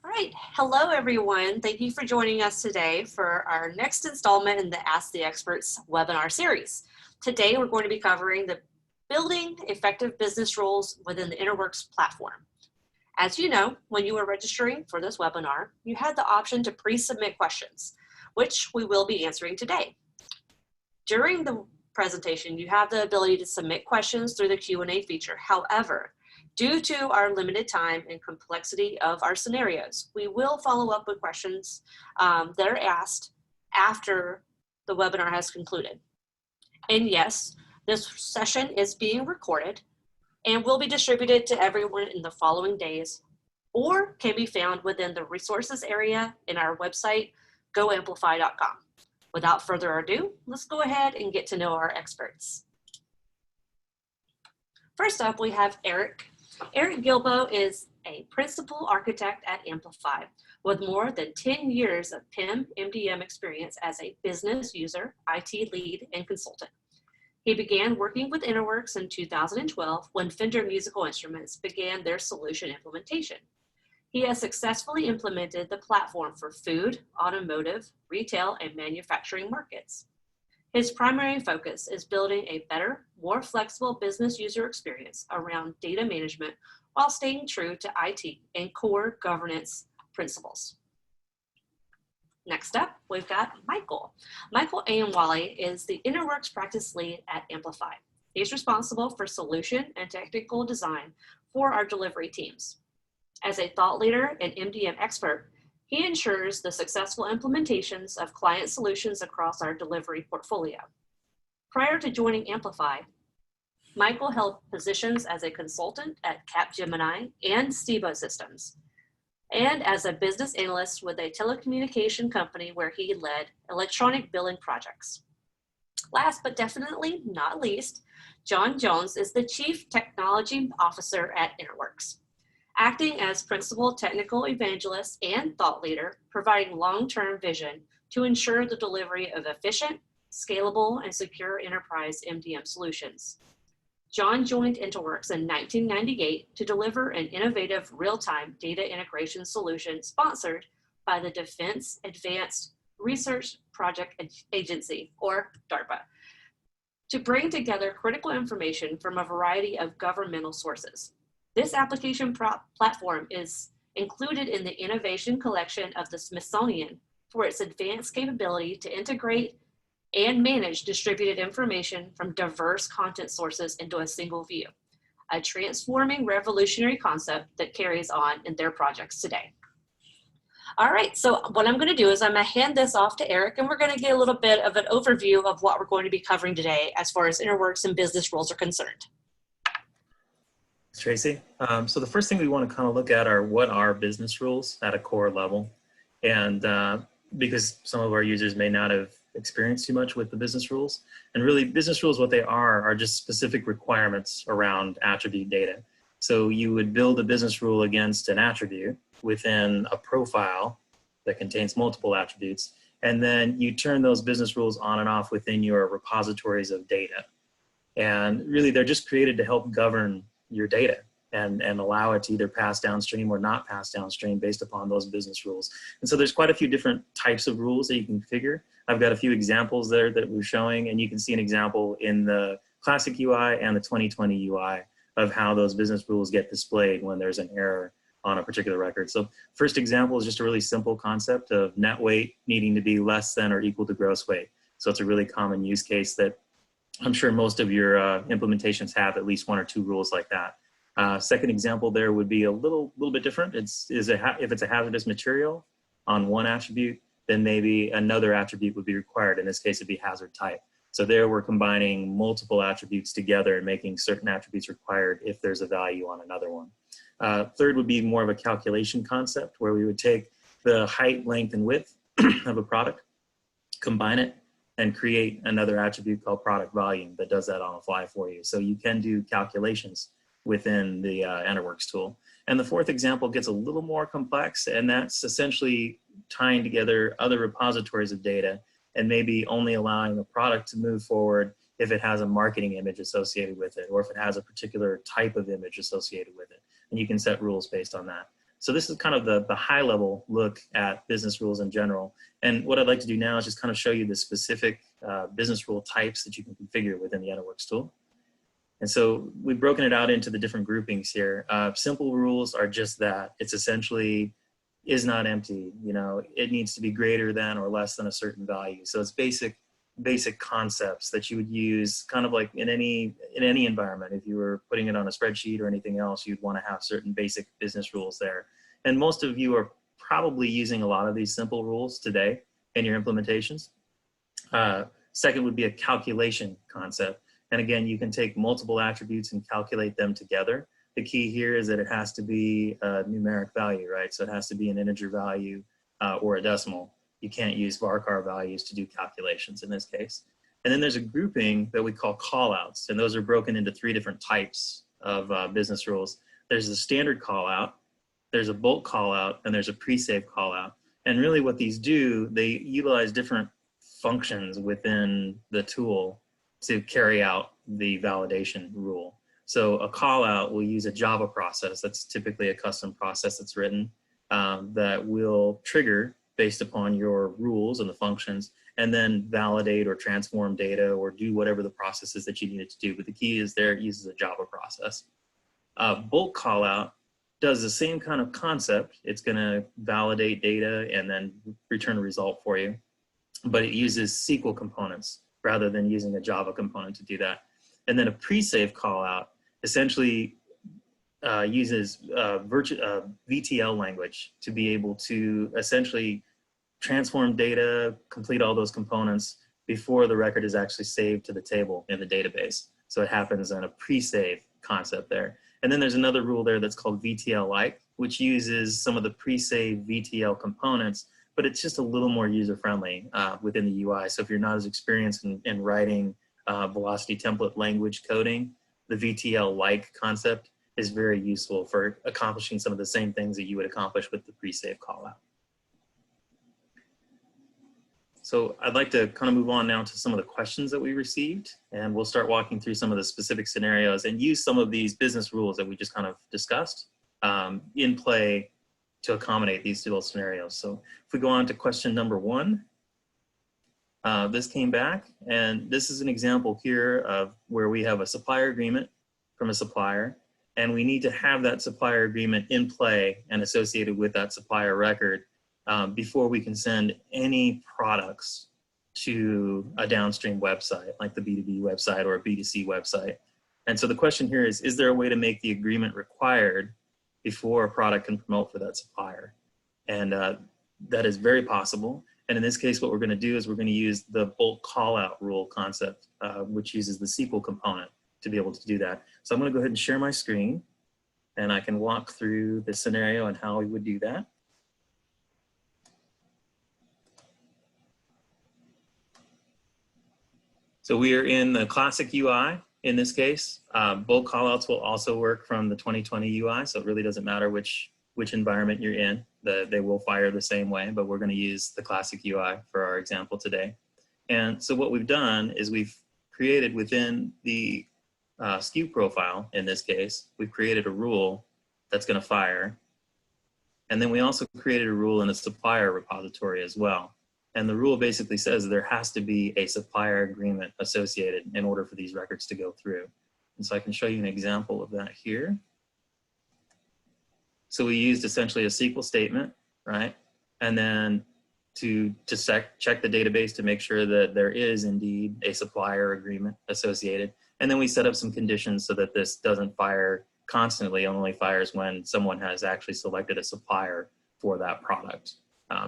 All right, hello everyone. Thank you for joining us today for our next installment in the Ask the Experts webinar series. Today we're going to be covering the building effective business rules within the EnterWorks platform. As you know, when you were registering for this webinar, you had the option to pre-submit questions, which we will be answering today. During the presentation, you have the ability to submit questions through the Q&A feature. However, due to our limited time and complexity of our scenarios, we will follow up with questions that are asked after the webinar has concluded. And yes, this session is being recorded and will be distributed to everyone in the following days, or can be found within the resources area in our website, goamplify.com. Without further ado, let's go ahead and get to know our experts. First up, we have Eric. Eric Gilboe is a principal architect at Amplifi with more than 10 years of PIM MDM experience as a business user, IT lead, and consultant. He began working with EnterWorks in 2012 when Fender Musical Instruments began their solution implementation. He has successfully implemented the platform for food, automotive, retail, and manufacturing markets. His primary focus is building a better, more flexible business user experience around data management while staying true to IT and core governance principles. Next up, we've got Michael. Michael Ayanwale is the EnterWorks practice lead at Amplifi. He's responsible for solution and technical design for our delivery teams. As a thought leader and MDM expert, he ensures the successful implementations of client solutions across our delivery portfolio. Prior to joining Amplifi, Michael held positions as a consultant at Capgemini and Stebo Systems, and as a business analyst with a telecommunication company where he led electronic billing projects. Last but definitely not least, John Jones is the Chief Technology Officer at EnterWorks, acting as principal technical evangelist and thought leader, providing long-term vision to ensure the delivery of efficient, scalable, and secure enterprise MDM solutions. John joined EnterWorks in 1998 to deliver an innovative real-time data integration solution sponsored by the Defense Advanced Research Project Agency, or DARPA, to bring together critical information from a variety of governmental sources. This application platform is included in the Innovation Collection of the Smithsonian for its advanced capability to integrate and manage distributed information from diverse content sources into a single view, a transforming revolutionary concept that carries on in their projects today. All right, so what I'm going to do is I'm going to hand this off to Eric, and we're going to get a little bit of an overview of what we're going to be covering today as far as EnterWorks and business rules are concerned. Tracy. So the first thing we want to kind of look at are what are business rules at a core level. And because some of our users may not have experienced too much with the business rules. And really business rules, what they are just specific requirements around attribute data. So you would build a business rule against an attribute within a profile that contains multiple attributes. And then you turn those business rules on and off within your repositories of data. And really they're just created to help govern your data and allow it to either pass downstream or not pass downstream based upon those business rules. And so there's quite a few different types of rules that you can configure. I've got a few examples there that we're showing, and you can see an example in the classic UI and the 2020 UI of how those business rules get displayed when there's an error on a particular record. So first example is just a really simple concept of net weight needing to be less than or equal to gross weight. So it's a really common use case that I'm sure most of your implementations have at least one or two rules like that. Second example there would be a little bit different. If it's a hazardous material on one attribute, then maybe another attribute would be required. In this case, it'd be hazard type. So there we're combining multiple attributes together and making certain attributes required if there's a value on another one. Third would be more of a calculation concept where we would take the height, length, and width of a product, combine it, and create another attribute called product volume that does that on the fly for you. So you can do calculations within the EnterWorks tool. And the fourth example gets a little more complex, and that's essentially tying together other repositories of data and maybe only allowing a product to move forward if it has a marketing image associated with it, or if it has a particular type of image associated with it. And you can set rules based on that. So this is kind of the high level look at business rules in general. And what I'd like to do now is just kind of show you the specific business rule types that you can configure within the EnterWorks tool. And so we've broken it out into the different groupings here. Simple rules are just that. It's essentially is not empty. You know, it needs to be greater than or less than a certain value. So it's basic concepts that you would use kind of like in any environment. If you were putting it on a spreadsheet or anything else, you'd want to have certain basic business rules there. And most of you are probably using a lot of these simple rules today in your implementations. Second would be a calculation concept. And again, you can take multiple attributes and calculate them together. The key here is that it has to be a numeric value, right? So it has to be an integer value or a decimal. You can't use varchar values to do calculations in this case. And then there's a grouping that we call callouts, and those are broken into 3 different types of business rules. There's a standard callout, there's a bulk callout, and there's a pre-save callout. And really what these do, they utilize different functions within the tool to carry out the validation rule. So a callout will use a Java process. That's typically a custom process that's written that will trigger based upon your rules and the functions, and then validate or transform data or do whatever the process is that you need it to do. But the key is there it uses a Java process. Bulk callout does the same kind of concept. It's gonna validate data and then return a result for you, but it uses SQL components rather than using a Java component to do that. And then a pre-save callout essentially uses VTL language to be able to essentially transform data, complete all those components before the record is actually saved to the table in the database. So it happens in a pre-save concept there. And then there's another rule there that's called VTL-like, which uses some of the pre-save VTL components, but it's just a little more user-friendly within the UI. So if you're not as experienced in writing velocity template language coding, the VTL-like concept is very useful for accomplishing some of the same things that you would accomplish with the pre-save callout. So I'd like to kind of move on now to some of the questions that we received, and we'll start walking through some of the specific scenarios and use some of these business rules that we just kind of discussed in play to accommodate these dual scenarios. So if we go on to question number 1, this came back, and this is an example here of where we have a supplier agreement from a supplier, and we need to have that supplier agreement in play and associated with that supplier record before we can send any products to a downstream website, like the B2B website or a B2C website. And so the question here is there a way to make the agreement required before a product can promote for that supplier? And that is very possible. And in this case, what we're going to do is we're going to use the bulk callout rule concept, which uses the SQL component to be able to do that. So I'm going to go ahead and share my screen, and I can walk through the scenario and how we would do that. So we are in the classic UI in this case. Bulk callouts will also work from the 2020 UI, so it really doesn't matter which environment you're in. They will fire the same way, but we're going to use the classic UI for our example today. And so what we've done is we've created within the SKU profile, in this case, we've created a rule that's going to fire. And then we also created a rule in the supplier repository as well. And the rule basically says there has to be a supplier agreement associated in order for these records to go through. And so I can show you an example of that here. So we used essentially a SQL statement, right? And then to check the database to make sure that there is indeed a supplier agreement associated. And then we set up some conditions so that this doesn't fire constantly, only fires when someone has actually selected a supplier for that product.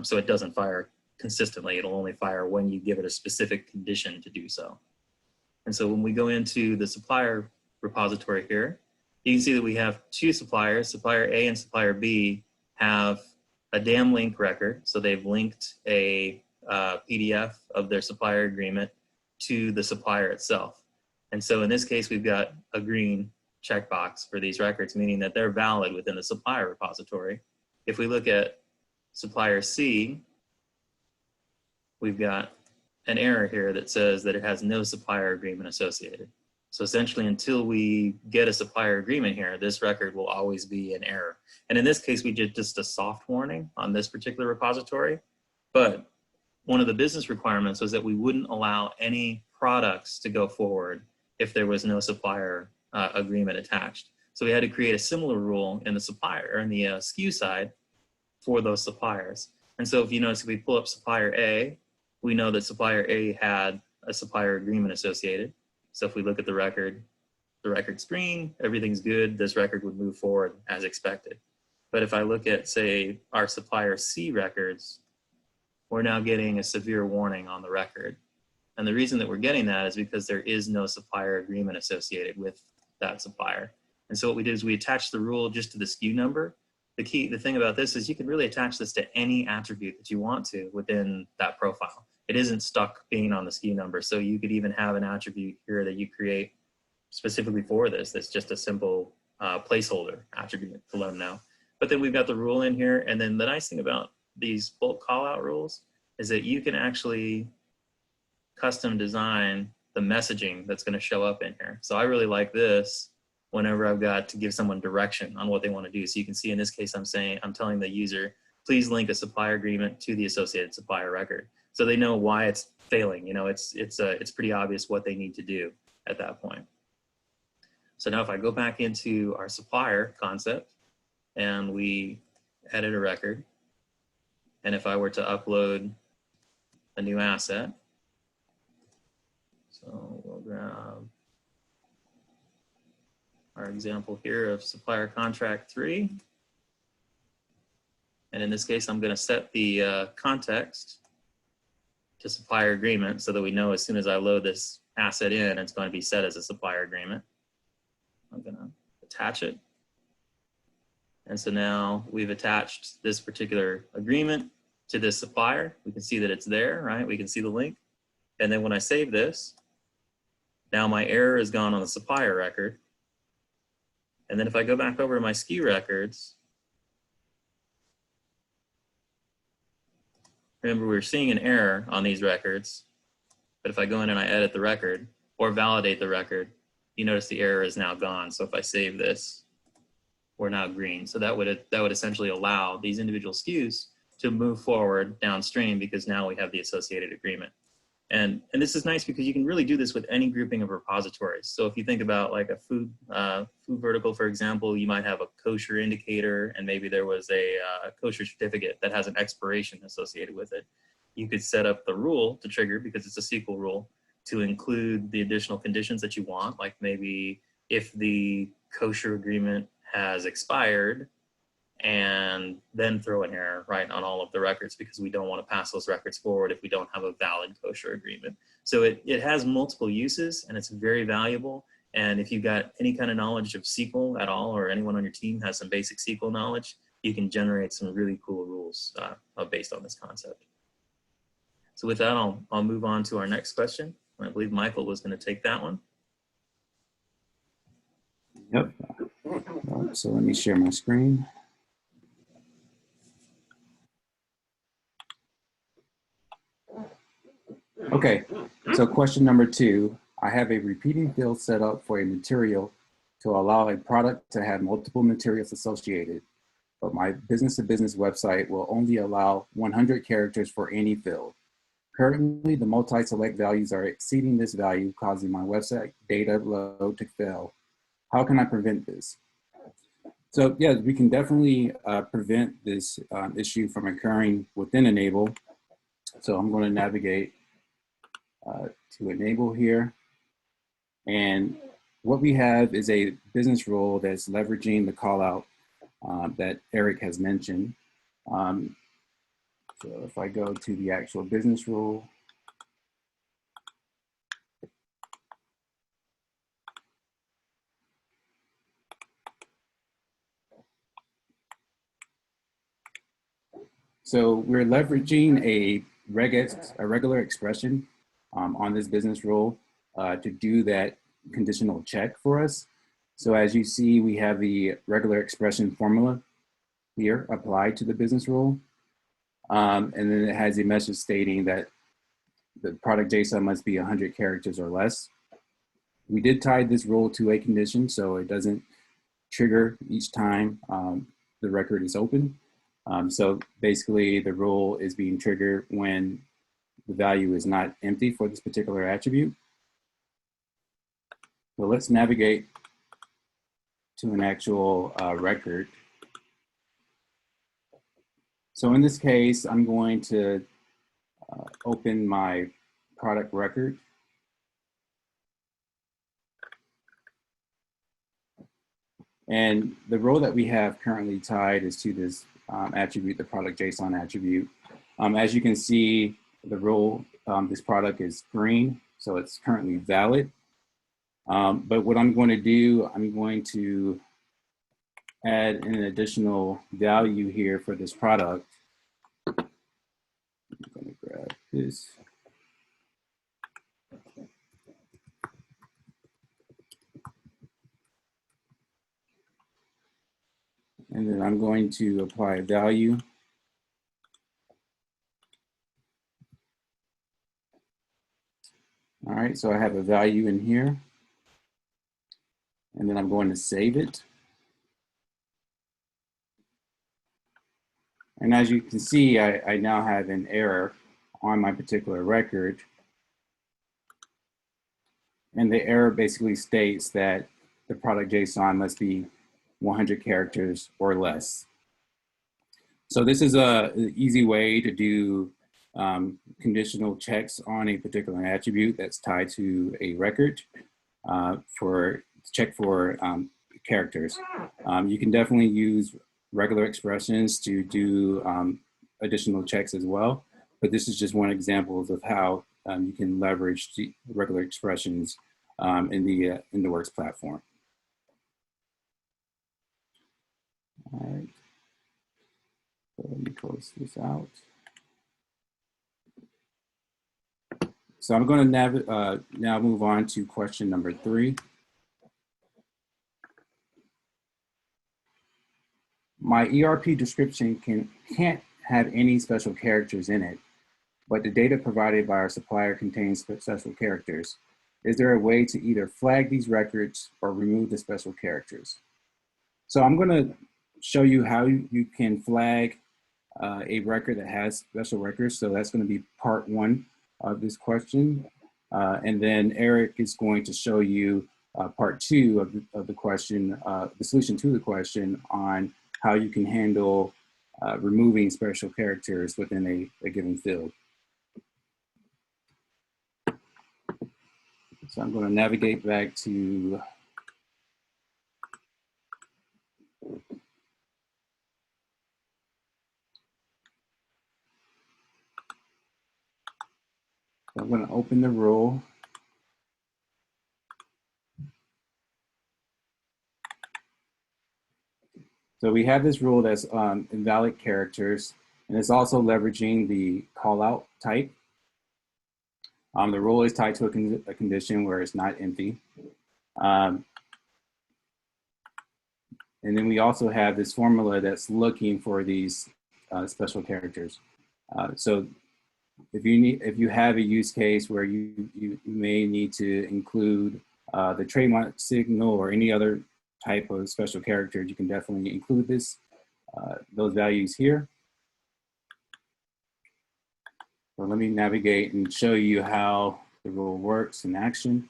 So it doesn't fire consistently, it'll only fire when you give it a specific condition to do so. And so when we go into the supplier repository here, you can see that we have 2 suppliers. Supplier A and supplier B have a DAM link record. So they've linked a PDF of their supplier agreement to the supplier itself. And so in this case, we've got a green checkbox for these records, meaning that they're valid within the supplier repository. If we look at supplier C, we've got an error here that says that it has no supplier agreement associated. So essentially, until we get a supplier agreement here, this record will always be in error. And in this case, we did just a soft warning on this particular repository. But one of the business requirements was that we wouldn't allow any products to go forward if there was no supplier agreement attached. So we had to create a similar rule in the supplier, or in the SKU side for those suppliers. And so if you notice, if we pull up supplier A, we know that supplier A had a supplier agreement associated. So if we look at the record screen, everything's good. This record would move forward as expected. But if I look at, say, our supplier C records, we're now getting a severe warning on the record. And the reason that we're getting that is because there is no supplier agreement associated with that supplier. And so what we did is we attached the rule just to the SKU number. The thing about this is you can really attach this to any attribute that you want to within that profile. It isn't stuck being on the SKU number. So you could even have an attribute here that you create specifically for this. That's just a simple placeholder attribute to let them know. But then we've got the rule in here. And then the nice thing about these bulk callout rules is that you can actually custom design the messaging that's going to show up in here. So I really like this whenever I've got to give someone direction on what they want to do. So you can see in this case, I'm telling the user, please link a supplier agreement to the associated supplier record. So they know why it's failing. You know, it's pretty obvious what they need to do at that point. So now if I go back into our supplier concept and we edit a record, and if I were to upload a new asset, so we'll grab our example here of supplier contract 3. And in this case, I'm going to set the context to supplier agreement so that we know as soon as I load this asset in, it's going to be set as a supplier agreement. I'm going to attach it. And so now we've attached this particular agreement to this supplier. We can see that it's there, right? We can see the link. And then when I save this, now my error is gone on the supplier record. And then if I go back over to my SKU records, remember we're seeing an error on these records, but if I go in and I edit the record or validate the record, you notice the error is now gone. So if I save this, we're now green. So that would essentially allow these individual SKUs to move forward downstream because now we have the associated agreement. And this is nice because you can really do this with any grouping of repositories. So if you think about like a food vertical, for example, you might have a kosher indicator and maybe there was a kosher certificate that has an expiration associated with it. You could set up the rule to trigger, because it's a SQL rule, to include the additional conditions that you want, like maybe if the kosher agreement has expired, and then throw an error right on all of the records because we don't want to pass those records forward if we don't have a valid kosher agreement. So it has multiple uses and it's very valuable. And if you've got any kind of knowledge of SQL at all, or anyone on your team has some basic SQL knowledge, you can generate some really cool rules based on this concept. So with that, I'll move on to our next question. I believe Michael was going to take that one. Yep. So let me share my screen. Okay, so question number 2. I have a repeating field set up for a material to allow a product to have multiple materials associated, but my business-to-business website will only allow 100 characters for any field. Currently, the multi-select values are exceeding this value, causing my website data load to fail. How can I prevent this? So yeah, we can definitely prevent this issue from occurring within Enable. So I'm going to navigate to Enable here. And what we have is a business rule that's leveraging the callout that Eric has mentioned. So if I go to the actual business rule, so we're leveraging a regular expression on this business rule to do that conditional check for us. So as you see, we have the regular expression formula here applied to the business rule. And then it has a message stating that the product JSON must be 100 characters or less. We did tie this rule to a condition, so it doesn't trigger each time the record is open. So basically the rule is being triggered when the value is not empty for this particular attribute. So let's navigate to an actual record. So in this case, I'm going to open my product record. And the role that we have currently tied is to this attribute, the product JSON attribute. As you can see, the role, this product is green, so it's currently valid. But what I'm going to do, I'm going to add an additional value here for this product. I'm going to grab this. And then I'm going to apply a value. All right, so I have a value in here. And then I'm going to save it. And as you can see, I now have an error on my particular record. And the error basically states that the product JSON must be 100 characters or less. So this is an easy way to do conditional checks on a particular attribute that's tied to a record check for characters. You can definitely use regular expressions to do additional checks as well, but this is just one example of how you can leverage the regular expressions in the Works platform. All right, so let me close this out. So I'm going to now move on to question number 3. My ERP description can't have any special characters in it, but the data provided by our supplier contains special characters. Is there a way to either flag these records or remove the special characters? So I'm going to show you how you can flag a record that has special records. So that's going to be part 1 of this question. And then Eric is going to show you part 2 of the question, the solution to the question on how you can handle removing special characters within a given field. So I'm going to navigate back to I'm going to open the rule. So we have this rule that's invalid characters, and it's also leveraging the callout type. The rule is tied to a condition where it's not empty. And then we also have this formula that's looking for these special characters. So if you have a use case where you may need to include the trademark signal or any other type of special characters, you can definitely include those values here. So let me navigate and show you how the rule works in action.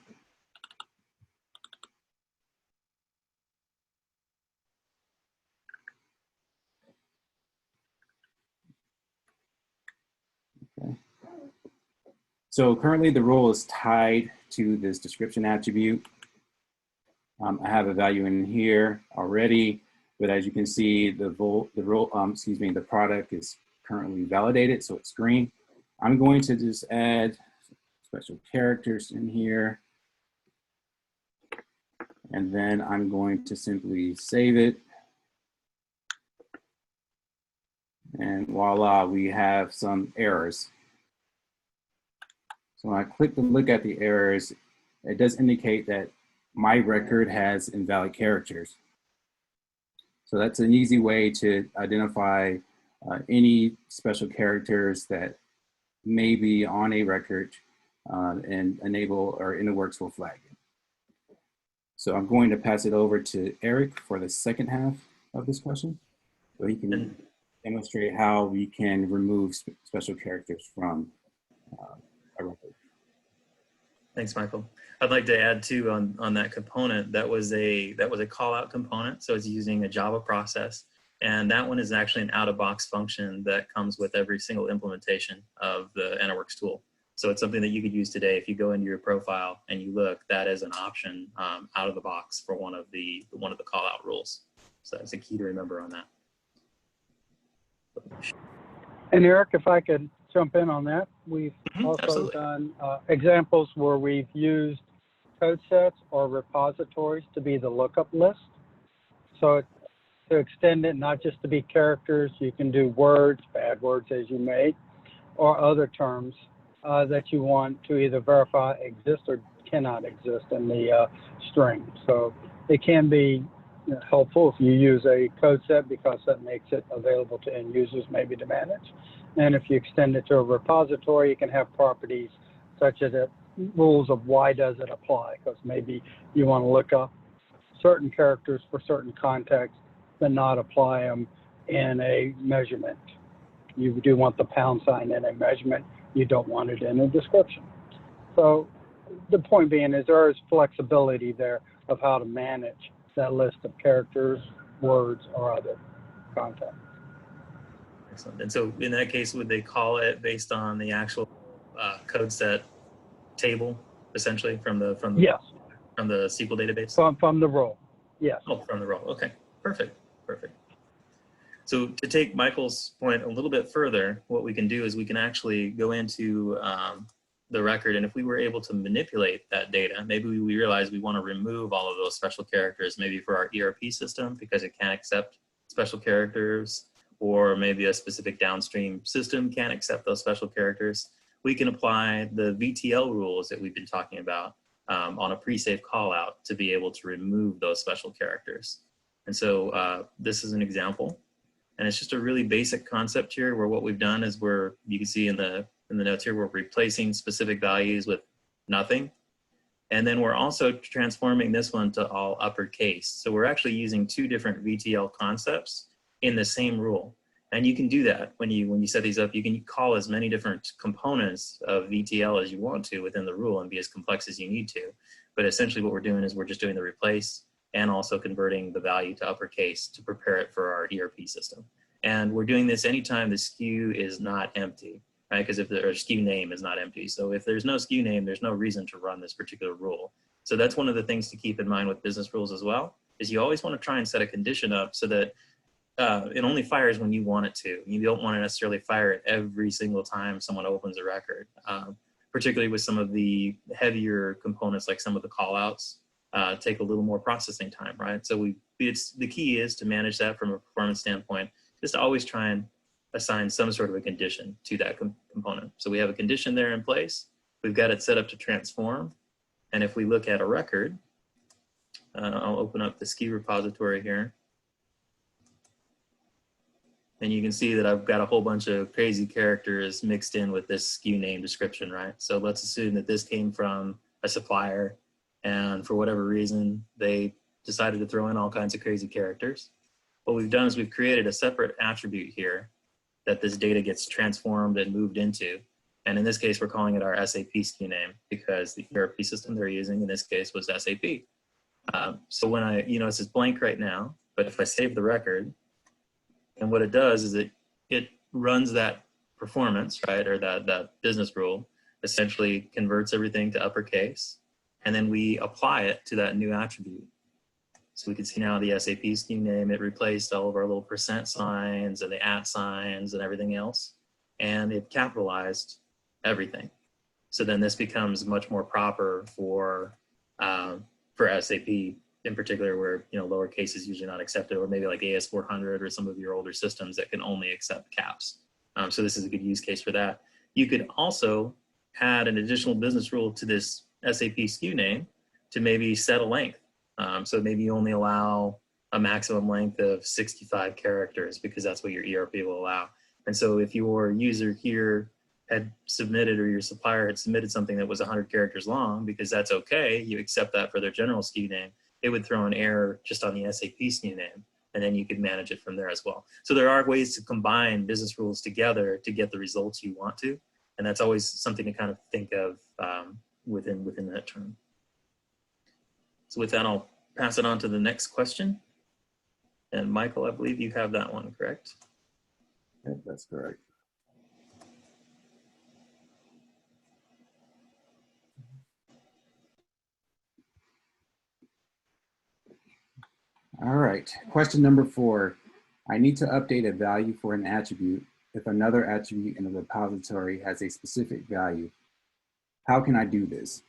Okay. So currently the rule is tied to this description attribute. I have a value in here already, but as you can see, the product is currently validated, so it's green. I'm going to just add special characters in here, and then I'm going to simply save it. And voila, we have some errors. So when I click to look at the errors, it does indicate that my record has invalid characters. So that's an easy way to identify any special characters that may be on a record and enable or EnterWorks will flag it. So I'm going to pass it over to Eric for the second half of this question, so he can demonstrate how we can remove special characters from a record. Thanks, Michael. I'd like to add too on that component. That was a call out component. So it's using a Java process. And that one is actually an out-of-box function that comes with every single implementation of the EnterWorks tool. So it's something that you could use today. If you go into your profile and you look, that is an option out of the box for one of the call-out rules. So that's a key to remember on that. And Eric, if I could jump in on that, we've also absolutely. done examples where we've used code sets or repositories to be the lookup list. So to extend it, not just to be characters, you can do words, bad words as you may, or other terms that you want to either verify exist or cannot exist in the string. So it can be helpful if you use a code set, because that makes it available to end users maybe to manage. And if you extend it to a repository, you can have properties such as rules of why does it apply, because maybe you want to look up certain characters for certain contexts but not apply them in a measurement. You do want the pound sign in a measurement. You don't want it in a description. So the point being is there is flexibility there of how to manage that list of characters, words, or other content. Excellent. And so in that case, would they call it based on the actual code set table, essentially from the Yes. From the SQL database? From the role, yes. Oh, from the role. Okay, perfect. So to take Michael's point a little bit further, what we can do is we can actually go into the record, and if we were able to manipulate that data, maybe we realize we want to remove all of those special characters, maybe for our ERP system because it can't accept special characters, or maybe a specific downstream system can't accept those special characters. We can apply the VTL rules that we've been talking about on a pre-save call out to be able to remove those special characters. And so this is an example, and it's just a really basic concept here where what we've done is you can see in the notes here, we're replacing specific values with nothing. And then we're also transforming this one to all uppercase. So we're actually using two different VTL concepts in the same rule. And you can do that when you set these up. You can call as many different components of VTL as you want to within the rule and be as complex as you need to. But essentially what we're doing is we're just doing the replace and also converting the value to uppercase to prepare it for our ERP system. And we're doing this anytime the SKU is not empty, right? Because if the SKU name is not empty. So if there's no SKU name, there's no reason to run this particular rule. So that's one of the things to keep in mind with business rules as well, is you always want to try and set a condition up so that it only fires when you want it to. You don't want to necessarily fire it every single time someone opens a record, particularly with some of the heavier components, like some of the callouts take a little more processing time, right? So the key is to manage that from a performance standpoint, just to always try and assign some sort of a condition to that component. So we have a condition there in place. We've got it set up to transform. And if we look at a record, I'll open up the SKU repository here. And you can see that I've got a whole bunch of crazy characters mixed in with this SKU name description, right? So let's assume that this came from a supplier, and for whatever reason, they decided to throw in all kinds of crazy characters. What we've done is we've created a separate attribute here that this data gets transformed and moved into. And in this case, we're calling it our SAP SKU name because the ERP system they're using in this case was SAP. So when it says blank right now, but if I save the record, and what it does is it runs that performance, right, or that business rule, essentially converts everything to uppercase, and then we apply it to that new attribute. So we can see now the SAP SKU name, it replaced all of our little % signs and the @ signs and everything else, and it capitalized everything. So then this becomes much more proper for SAP in particular, where lowercase is usually not accepted, or maybe like AS400 or some of your older systems that can only accept caps. So this is a good use case for that. You could also add an additional business rule to this SAP SKU name to maybe set a length. So maybe you only allow a maximum length of 65 characters because that's what your ERP will allow. And so if your user here had submitted, or your supplier had submitted something that was 100 characters long, because that's okay, you accept that for their general SKU name. it would throw an error just on the SAP SNU name, and then you could manage it from there as well. So there are ways to combine business rules together to get the results you want to, and that's always something to kind of think of within that term. So with that, I'll pass it on to the next question. And Michael, I believe you have that one, correct? Yeah, that's correct. All right, question number 4. I need to update a value for an attribute if another attribute in the repository has a specific value. How can I do this?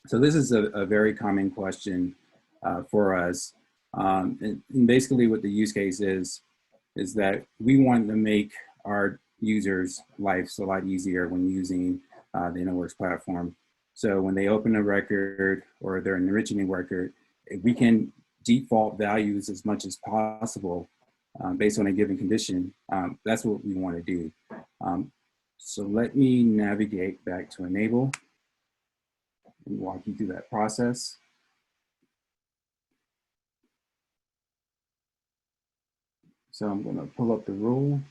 So this is a very common question for us. And basically what the use case is that we want to make our users' lives a lot easier when using the EnterWorks platform. So when they open a record or they're enriching a record, if we can default values as much as possible based on a given condition, that's what we want to do. So let me navigate back to enable and walk you through that process. So I'm going to pull up the rule.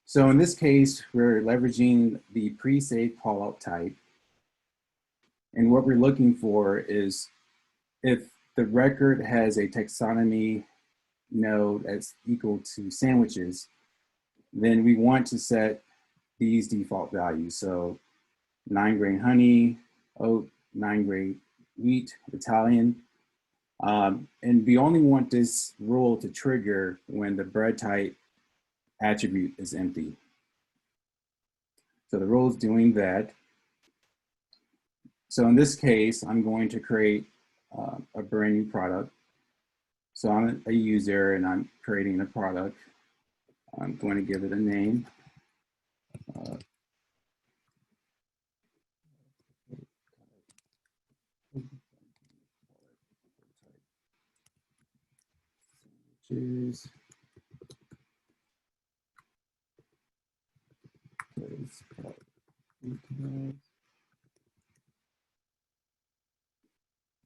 So in this case, we're leveraging the pre-save callout type. And what we're looking for is if the record has a taxonomy node that's equal to sandwiches, then we want to set these default values. So 9-grain honey, oat, 9-grain wheat, Italian. And we only want this rule to trigger when the bread type attribute is empty. So the rule is doing that. So in this case, I'm going to create a brand new product. So I'm a user and I'm creating a product. I'm going to give it a name. Choose.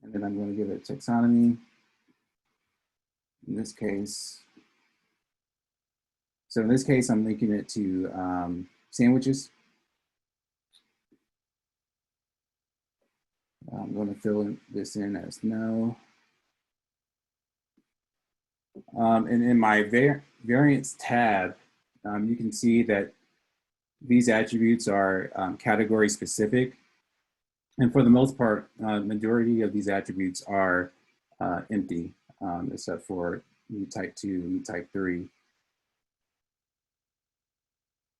And then I'm going to give it taxonomy. In this case, I'm linking it to sandwiches. I'm going to fill this in as no. And in my variants tab, you can see that these attributes are category specific. And for the most part, majority of these attributes are empty, except for type 2 and type 3.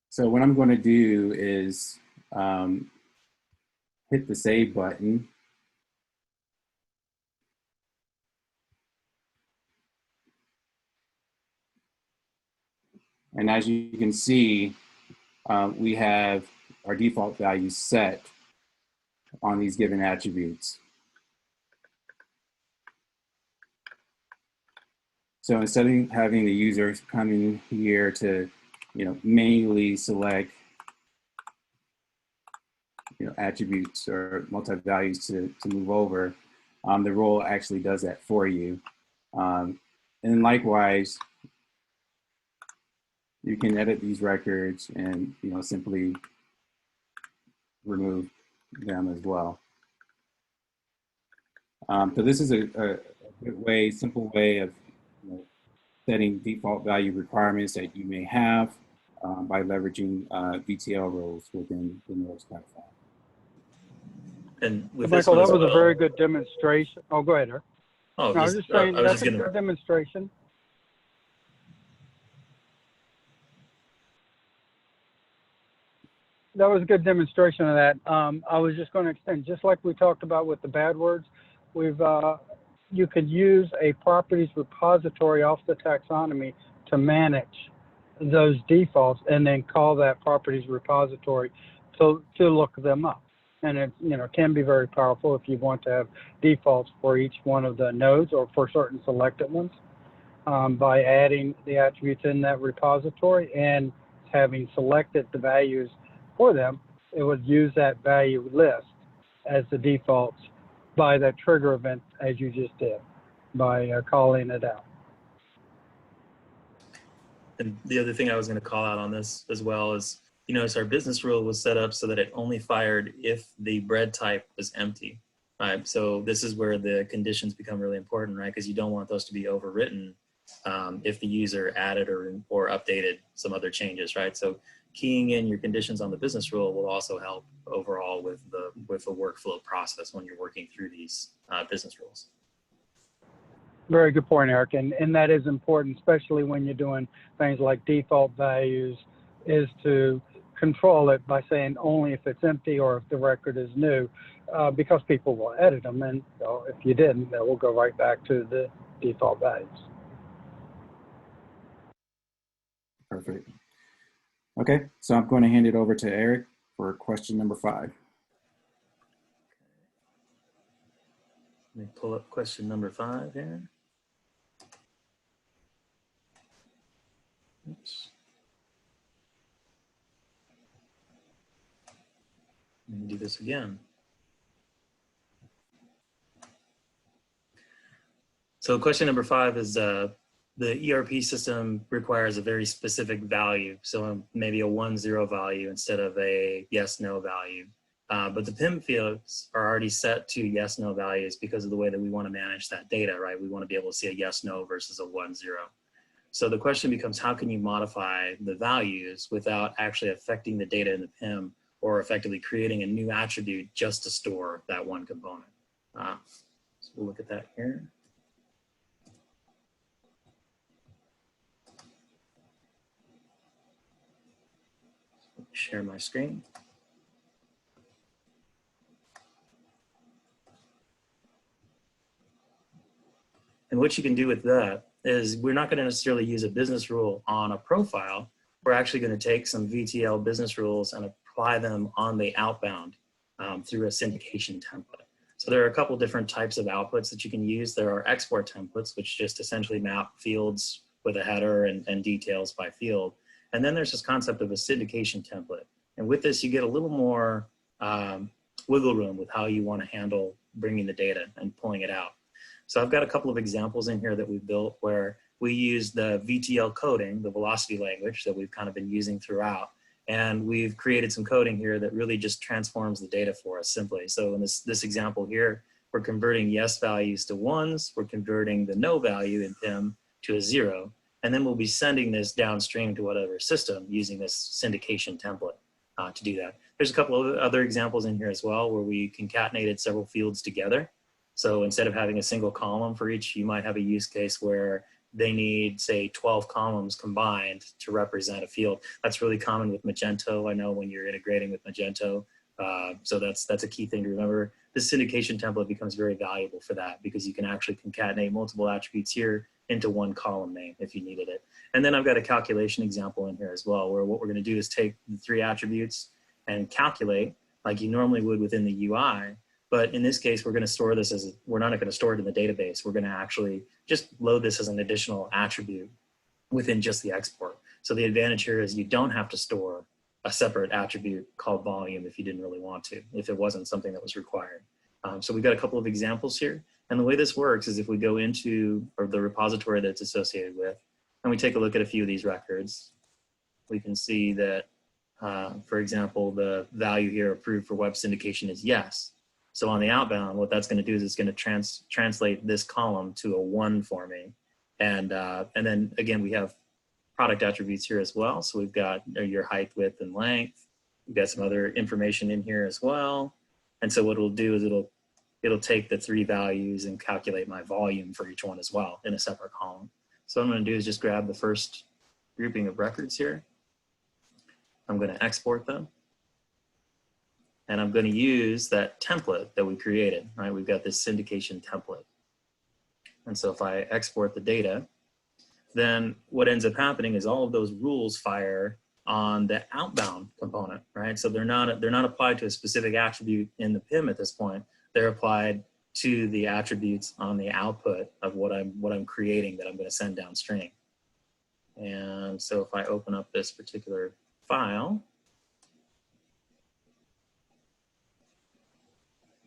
So what I'm going to do is hit the save button. And as you can see, we have our default values set on these given attributes. So instead of having the users coming here to, manually select, attributes or multi-values to move over, the rule actually does that for you. And likewise, you can edit these records and simply remove them as well. So this is a good way, simple way of setting default value requirements that you may have by leveraging VTL rules within the EnterWorks platform. And with Michael, this that one was as a very good demonstration. Oh, go ahead, Eric. Oh, No, I was just saying that's a gonna... good demonstration. That was a good demonstration of that. I was just going to extend, just like we talked about with the bad words, you could use a properties repository off the taxonomy to manage those defaults and then call that properties repository to look them up. And it can be very powerful if you want to have defaults for each one of the nodes or for certain selected ones by adding the attributes in that repository and having selected the values for them, it would use that value list as the defaults by that trigger event as you just did, by calling it out. And the other thing I was going to call out on this as well is, you notice our business rule was set up so that it only fired if the bread type was empty. Right? So this is where the conditions become really important, right? Because you don't want those to be overwritten if the user added or updated some other changes, right? So keying in your conditions on the business rule will also help overall with the workflow process when you're working through these business rules. Very good point, Eric. And that is important, especially when you're doing things like default values, is to control it by saying only if it's empty or if the record is new, because people will edit them. And if you didn't, then we'll go right back to the default values. Perfect. Okay, so I'm going to hand it over to Eric for question number 5. Let me pull up question number 5 here. Oops. Let me do this again. So question number 5 is the ERP system requires a very specific value. So maybe a 1-0 value instead of a yes-no value. But the PIM fields are already set to yes-no values because of the way that we want to manage that data, right? We want to be able to see a yes-no versus a 1-0. So the question becomes, how can you modify the values without actually affecting the data in the PIM or effectively creating a new attribute just to store that one component? So we'll look at that here. Share my screen. And what you can do with that is we're not going to necessarily use a business rule on a profile. We're actually going to take some VTL business rules and apply them on the outbound through a syndication template. So there are a couple different types of outputs that you can use. There are export templates, which just essentially map fields with a header and details by field. And then there's this concept of a syndication template. And with this, you get a little more wiggle room with how you want to handle bringing the data and pulling it out. So I've got a couple of examples in here that we've built where we use the VTL coding, the velocity language that we've kind of been using throughout. And we've created some coding here that really just transforms the data for us simply. So in this example here, we're converting yes values to 1s. We're converting the no value in PIM to a 0. And then we'll be sending this downstream to whatever system using this syndication template to do that. There's a couple of other examples in here as well where we concatenated several fields together. So instead of having a single column for each, you might have a use case where they need, say, 12 columns combined to represent a field. That's really common with Magento. I know when you're integrating with Magento. So that's a key thing to remember. This syndication template becomes very valuable for that because you can actually concatenate multiple attributes here into one column name if you needed it. And then I've got a calculation example in here as well, where what we're going to do is take the 3 attributes and calculate like you normally would within the UI. But in this case, we're going to store this as, we're not going to store it in the database. We're going to actually just load this as an additional attribute within just the export. So the advantage here is you don't have to store a separate attribute called volume if you didn't really want to, if it wasn't something that was required. So we've got a couple of examples here. And the way this works is if we go into the repository that's associated with, and we take a look at a few of these records, we can see that, for example, the value here approved for web syndication is yes. So on the outbound, what that's going to do is it's going to translate this column to a 1 for me. And then again, we have product attributes here as well. So we've got your height, width, and length. We've got some other information in here as well. And so what it'll do is it'll take the 3 values and calculate my volume for each one as well in a separate column. So what I'm going to do is just grab the first grouping of records here. I'm going to export them. And I'm going to use that template that we created, right? We've got this syndication template. And so if I export the data, then what ends up happening is all of those rules fire on the outbound component, right? So they're not applied to a specific attribute in the PIM at this point. They're applied to the attributes on the output of what I'm creating that I'm going to send downstream. And so if I open up this particular file,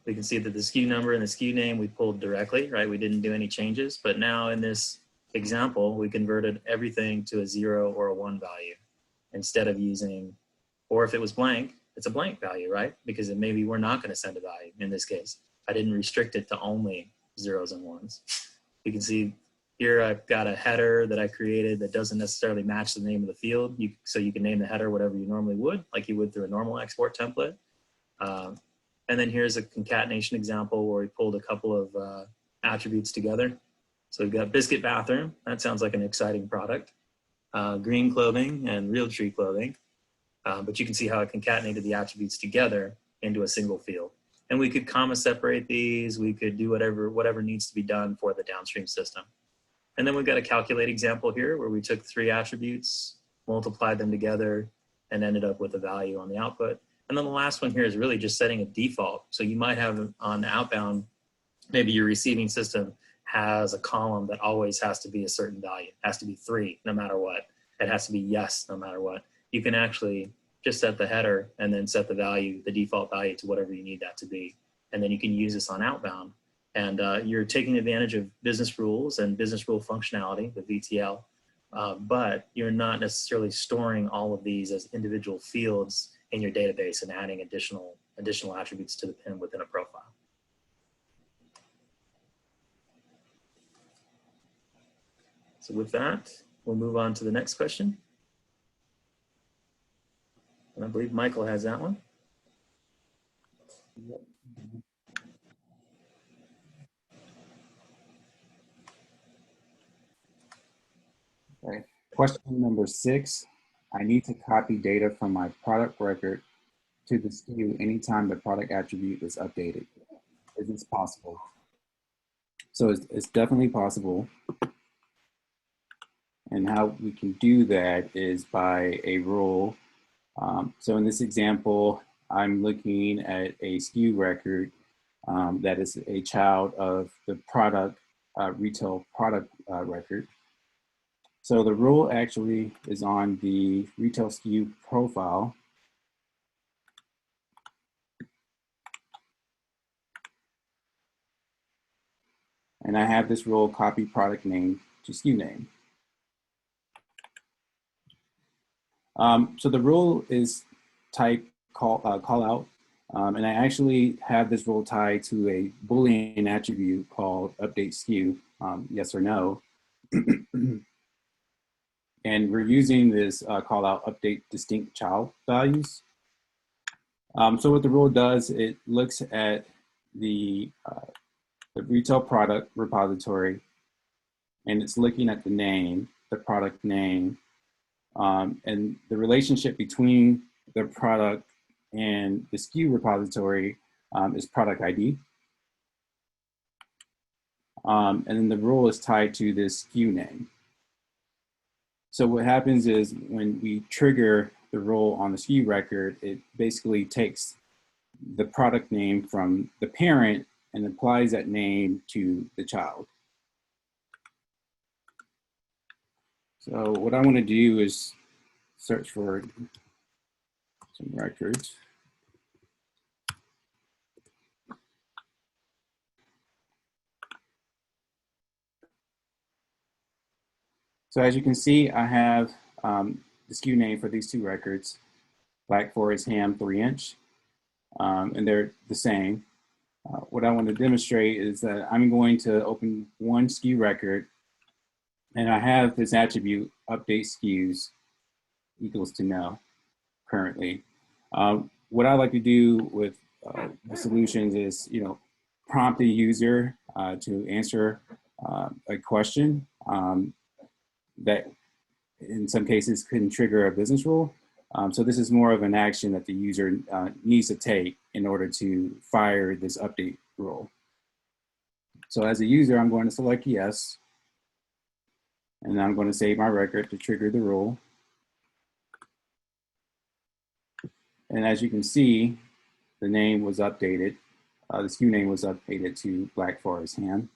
we can see that the SKU number and the SKU name we pulled directly, right? We didn't do any changes, but now in this example, we converted everything to a 0 or a 1 value instead of using, or if it was blank, it's a blank value, right? Because it maybe we're not going to send a value in this case. I didn't restrict it to only 0s and 1s. You can see here I've got a header that I created that doesn't necessarily match the name of the field. So you can name the header whatever you normally would, like you would through a normal export template. And then here's a concatenation example where we pulled a couple of attributes together. So we've got biscuit bathroom. That sounds like an exciting product. Green clothing and real tree clothing. But you can see how it concatenated the attributes together into a single field. And we could comma separate these. We could do whatever needs to be done for the downstream system. And then we've got a calculate example here where we took 3 attributes, multiplied them together, and ended up with a value on the output. And then the last one here is really just setting a default. So you might have on outbound, maybe your receiving system has a column that always has to be a certain value. It has to be 3 no matter what. It has to be yes no matter what. You can actually just set the header and then set the value, the default value to whatever you need that to be. And then you can use this on outbound. And you're taking advantage of business rules and business rule functionality with VTL, but you're not necessarily storing all of these as individual fields in your database and adding additional attributes to the PIM within a profile. So with that, we'll move on to the next question. And I believe Michael has that one. Okay. Question number 6. I need to copy data from my product record to the SKU anytime the product attribute is updated. Is this possible? So it's definitely possible. And how we can do that is by a rule. So in this example, I'm looking at a SKU record that is a child of the product, retail product record. So the rule actually is on the retail SKU profile. And I have this rule copy product name to SKU name. So the rule is type call out. And I actually have this rule tied to a Boolean attribute called update SKU, yes or no. And we're using this call out update distinct child values. So what the rule does, it looks at the retail product repository, and it's looking at the name, the product name, and the relationship between the product and the SKU repository is product ID. And then the rule is tied to this SKU name. So what happens is when we trigger the rule on the SKU record, it basically takes the product name from the parent and applies that name to the child. So what I want to do is search for some records. So as you can see, I have the SKU name for these 2 records, Black Forest Ham 3-inch, and they're the same. What I want to demonstrate is that I'm going to open one SKU record, and I have this attribute, update SKUs equals to no currently. What I like to do with the solutions is, prompt the user to answer a question that in some cases can trigger a business rule. So this is more of an action that the user needs to take in order to fire this update rule. So as a user, I'm going to select yes, and I'm going to save my record to trigger the rule. And as you can see, the name was updated. The SKU name was updated to Black Forest Ham.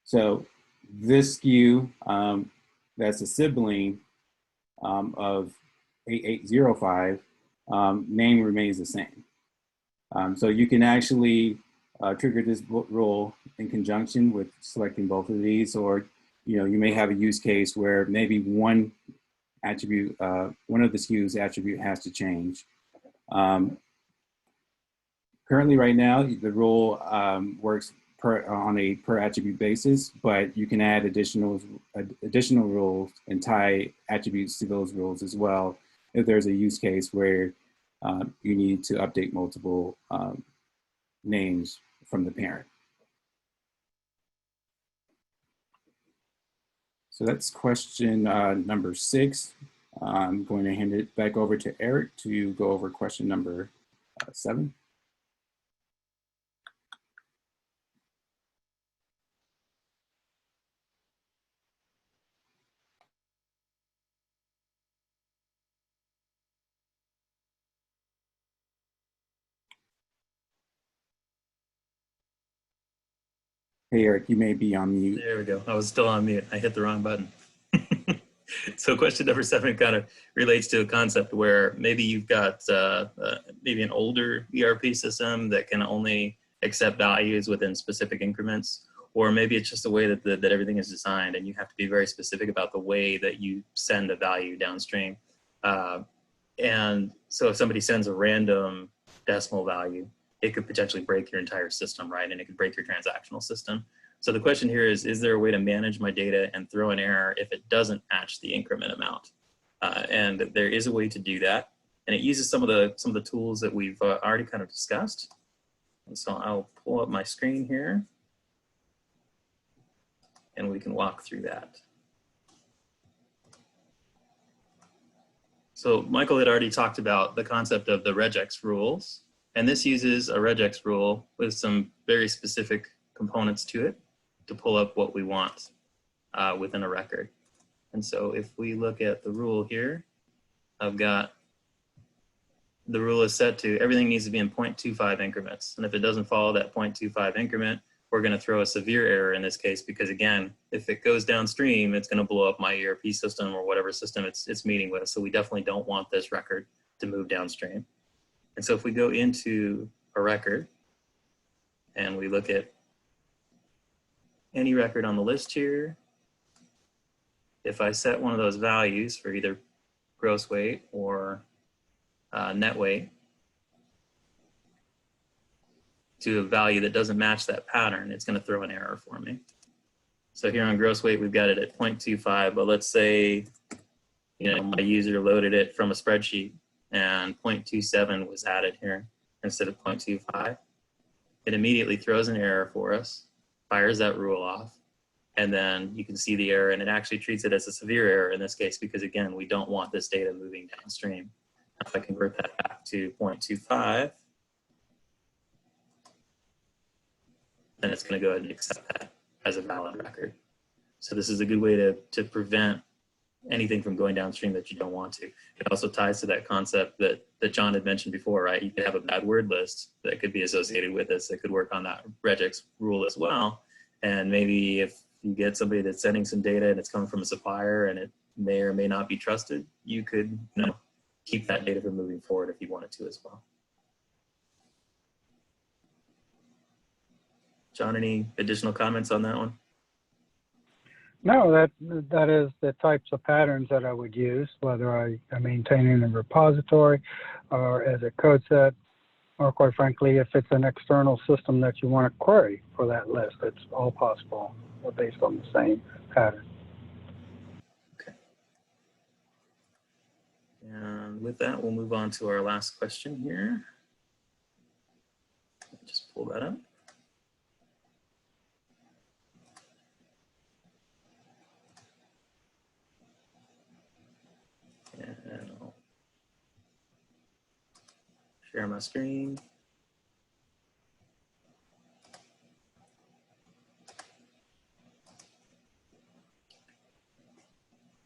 So this SKU that's a sibling of 8805, name remains the same. So you can actually trigger this rule in conjunction with selecting both of these, or you may have a use case where maybe one attribute, one of the SKUs attribute has to change. Currently, right now, the rule works on a per attribute basis, but you can add additional rules and tie attributes to those rules as well if there's a use case where you need to update multiple names from the parent. So that's question number 6. I'm going to hand it back over to Eric to go over question number 7. Hey, Eric, you may be on mute. There we go. I was still on mute. I hit the wrong button. So question number 7 kind of relates to a concept where maybe you've got maybe an older ERP system that can only accept values within specific increments, or maybe it's just the way that everything is designed and you have to be very specific about the way that you send a value downstream. And so if somebody sends a random decimal value, it could potentially break your entire system, right? And it could break your transactional system. So the question here is there a way to manage my data and throw an error if it doesn't match the increment amount? And there is a way to do that. And it uses some of the tools that we've already kind of discussed. And so I'll pull up my screen here and we can walk through that. So Michael had already talked about the concept of the regex rules. And this uses a regex rule with some very specific components to it to pull up what we want within a record. And so if we look at the rule here, I've got the rule is set to everything needs to be in 0.25 increments. And if it doesn't follow that 0.25 increment, we're going to throw a severe error in this case, because again, if it goes downstream, it's going to blow up my ERP system or whatever system it's meeting with. So we definitely don't want this record to move downstream. And so if we go into a record and we look at any record on the list here, if I set one of those values for either gross weight or net weight to a value that doesn't match that pattern, it's going to throw an error for me. So here on gross weight, we've got it at 0.25, but let's say my user loaded it from a spreadsheet and 0.27 was added here instead of 0.25. It immediately throws an error for us, fires that rule off, and then you can see the error, and it actually treats it as a severe error in this case because, again, we don't want this data moving downstream. If I convert that back to 0.25, then it's going to go ahead and accept that as a valid record. So this is a good way to prevent anything from going downstream that you don't want to. It also ties to that concept that John had mentioned before, right? You could have a bad word list that could be associated with this that could work on that regex rule as well. And maybe if you get somebody that's sending some data and it's coming from a supplier and it may or may not be trusted, you could keep that data from moving forward if you wanted to as well. John, any additional comments on that one? No, that is the types of patterns that I would use, whether I am maintaining a repository or as a code set, or quite frankly, if it's an external system that you want to query for that list, it's all possible based on the same pattern. Okay. And with that, we'll move on to our last question here. Just pull that up. And I'll share my screen.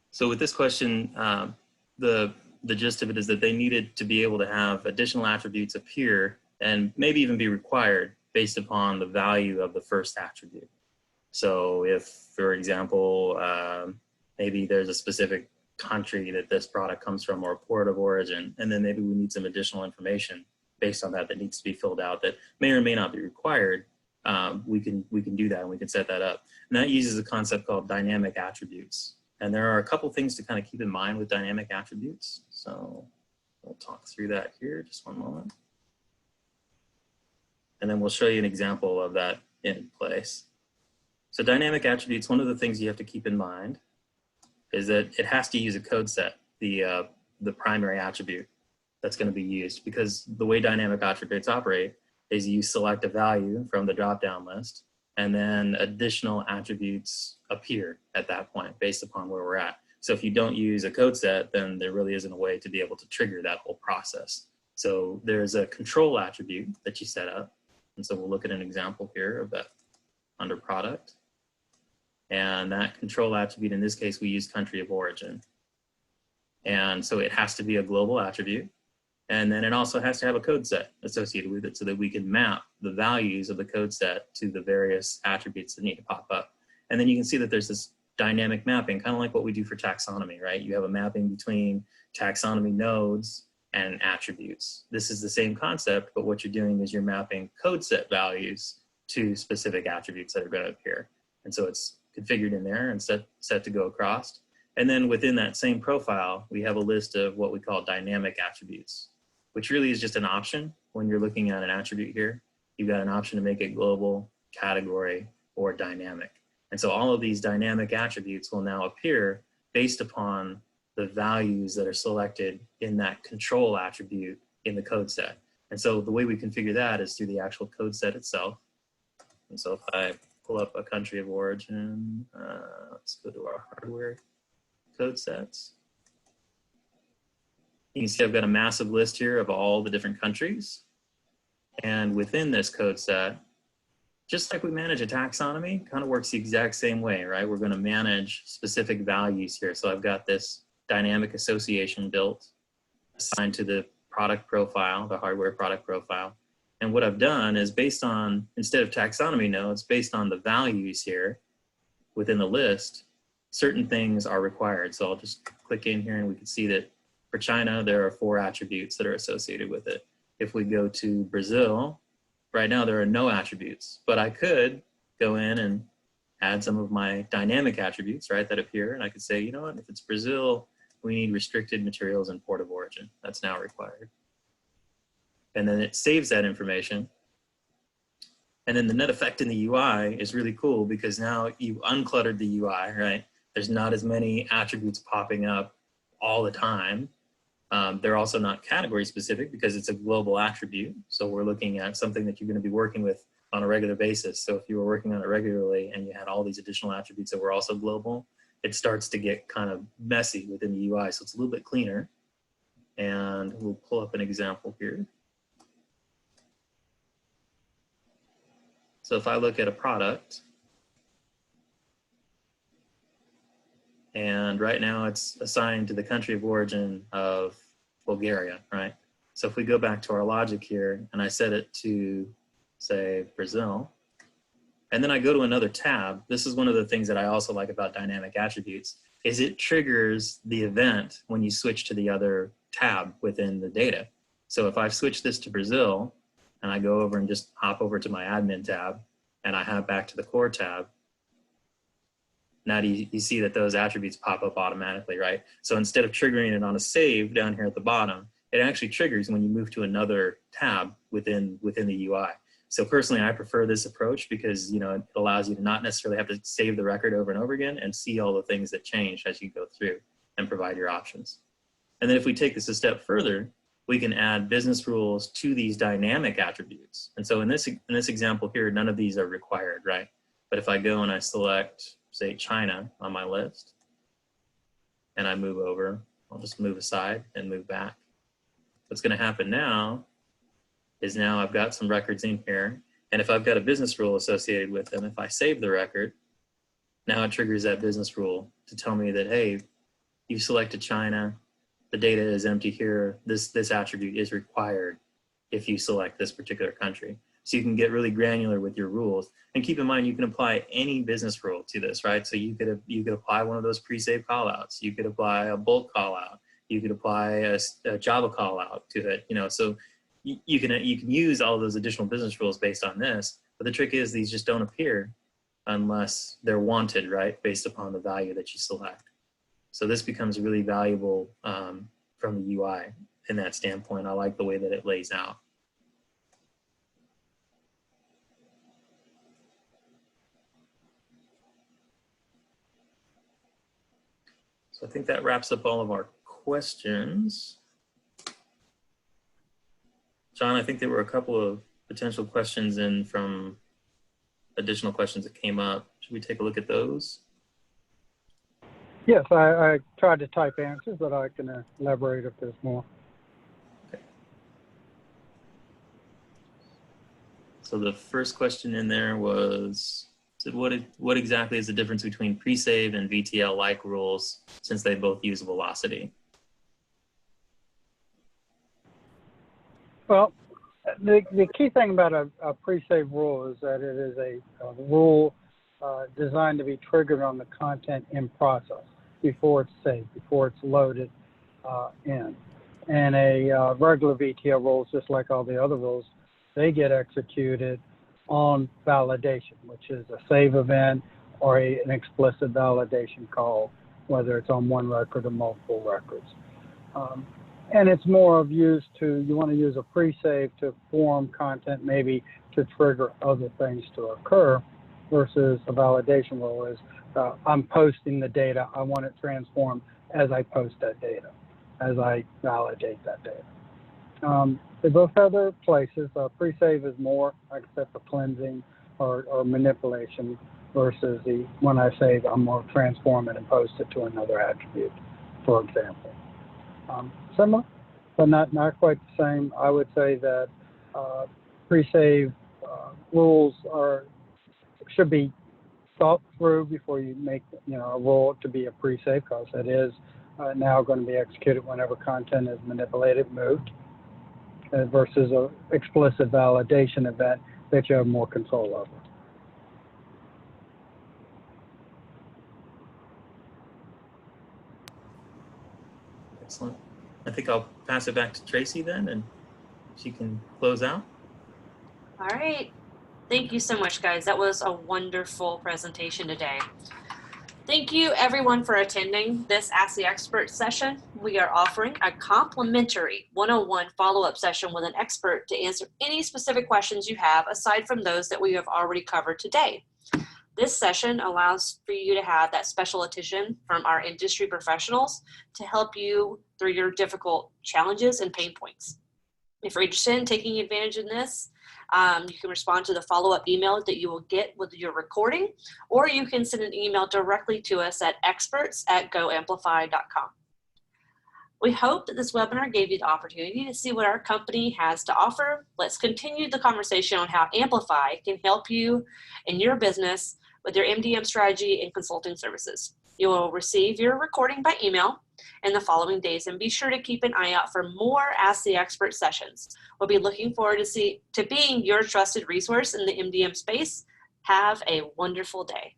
So with this question, the gist of it is that they needed to be able to have additional attributes appear and maybe even be required based upon the value of the first attribute. So if, for example, maybe there's a specific country that this product comes from or port of origin, and then maybe we need some additional information based on that that needs to be filled out that may or may not be required. We can do that, and we can set that up. And that uses a concept called dynamic attributes. And there are a couple things to kind of keep in mind with dynamic attributes. So we'll talk through that here, just one moment. And then we'll show you an example of that in place. So dynamic attributes, one of the things you have to keep in mind is that it has to use a code set, the primary attribute that's going to be used, because the way dynamic attributes operate is you select a value from the drop-down list, and then additional attributes appear at that point based upon where we're at. So if you don't use a code set, then there really isn't a way to be able to trigger that whole process. So there's a control attribute that you set up. And so we'll look at an example here of that under product. And that control attribute, in this case, we use country of origin. And so it has to be a global attribute. And then it also has to have a code set associated with it so that we can map the values of the code set to the various attributes that need to pop up. And then you can see that there's this dynamic mapping, kind of like what we do for taxonomy, right? You have a mapping between taxonomy nodes and attributes. This is the same concept, but what you're doing is you're mapping code set values to specific attributes that are going to appear. And so it's configured in there and set to go across. And then within that same profile, we have a list of what we call dynamic attributes, which really is just an option. When you're looking at an attribute here, you've got an option to make it global, category, or dynamic. And so all of these dynamic attributes will now appear based upon the values that are selected in that control attribute in the code set. And so the way we configure that is through the actual code set itself. And so if I pull up a country of origin, let's go to our hardware code sets. You can see I've got a massive list here of all the different countries. And within this code set, just like we manage a taxonomy, kind of works the exact same way, right? We're going to manage specific values here. So I've got this dynamic association built, assigned to the product profile, the hardware product profile. And what I've done is based on, instead of taxonomy nodes, based on the values here within the list, certain things are required. So I'll just click in here and we can see that for China, there are 4 attributes that are associated with it. If we go to Brazil, right now there are no attributes, but I could go in and add some of my dynamic attributes, right, that appear. And I could say, you know what, if it's Brazil, we need restricted materials and port of origin. That's now required. And then it saves that information. And then the net effect in the UI is really cool because now you uncluttered the UI, right? There's not as many attributes popping up all the time. They're also not category specific because it's a global attribute. So we're looking at something that you're going to be working with on a regular basis. So if you were working on it regularly and you had all these additional attributes that were also global, it starts to get kind of messy within the UI. So it's a little bit cleaner. And we'll pull up an example here. So if I look at a product, and right now it's assigned to the country of origin of Bulgaria, right? So if we go back to our logic here and I set it to, say, Brazil, and then I go to another tab, this is one of the things that I also like about dynamic attributes, is it triggers the event when you switch to the other tab within the data. So if I've switched this to Brazil, and I go over and just hop over to my admin tab, and I have back to the core tab, now you see that those attributes pop up automatically, right? So instead of triggering it on a save down here at the bottom, it actually triggers when you move to another tab within the UI. So personally, I prefer this approach because, you know, it allows you to not necessarily have to save the record over and over again and see all the things that change as you go through and provide your options. And then if we take this a step further, we can add business rules to these dynamic attributes. And so in this example here, none of these are required, right? But if I go and I select, say, China on my list, and I move over, I'll just move aside and move back. What's going to happen now is now I've got some records in here, and if I've got a business rule associated with them, if I save the record, now it triggers that business rule to tell me that, hey, you've selected China, the data is empty here, this attribute is required if you select this particular country. So you can get really granular with your rules. And keep in mind, you can apply any business rule to this, right? So you could apply one of those pre-save callouts. You could apply a bulk callout. You could apply a Java callout to it. You know, so you can use all those additional business rules based on this. But the trick is these just don't appear unless they're wanted, right, based upon the value that you select. So this becomes really valuable from the UI in that standpoint. I like the way that it lays out. So I think that wraps up all of our questions. John, I think there were a couple of potential questions in from additional questions that came up. Should we take a look at those? Yes, I tried to type answers, but I can elaborate if there's more. Okay. So the first question in there was, what exactly is the difference between pre-save and VTL-like rules, since they both use velocity? Well, the key thing about a pre-save rule is that it is a rule designed to be triggered on the content in process before it's saved, before it's loaded in. And a regular VTL rules, just like all the other rules, they get executed on validation, which is a save event or an explicit validation call, whether it's on one record or multiple records. And it's more of use to, you want to use a pre-save to form content, maybe to trigger other things to occur, versus a validation rule is, I'm posting the data, I want it transformed as I post that data, as I validate that data. They both have their places. Pre-save is more, like I said, for cleansing or manipulation, versus the, when I save, I'm going to transform it and post it to another attribute, for example. Similar, but not quite the same. I would say that pre-save rules should be thought through before you make a rule to be a pre-save, because it is now going to be executed whenever content is manipulated, moved, versus an explicit validation event that you have more control over. Excellent. I think I'll pass it back to Tracy then, and she can close out. All right. Thank you so much, guys. That was a wonderful presentation today. Thank you, everyone, for attending this Ask the Expert session. We are offering a complimentary one-on-one follow-up session with an expert to answer any specific questions you have, aside from those that we have already covered today. This session allows for you to have that special attention from our industry professionals to help you through your difficult challenges and pain points. If you're interested in taking advantage of this, you can respond to the follow-up email that you will get with your recording, or you can send an email directly to us at experts@goamplify.com. We hope that this webinar gave you the opportunity to see what our company has to offer. Let's continue the conversation on how Amplify can help you in your business with your MDM strategy and consulting services. You will receive your recording by email in the following days, and be sure to keep an eye out for more Ask the Expert sessions. We'll be looking forward to being your trusted resource in the MDM space. Have a wonderful day.